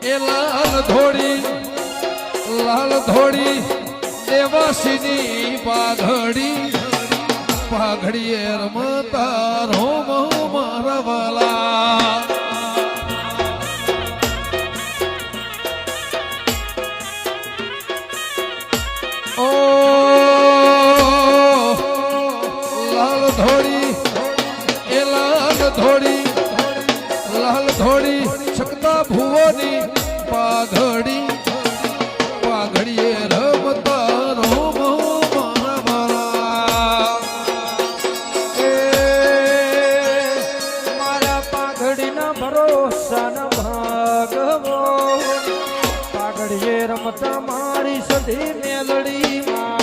એ લાલ ધોળી દેવાસીની પાઘડીએ રમતા રોમ મારા વાલા ઓ લાલ ધોળી શકતા ભુવોની પાઘડીએ રમતા રોમ મારા વાલા મારા પાઘડીના ભરોસાના ભાગવો પાઘડીએ રમતા મારી સધી મેલડી માં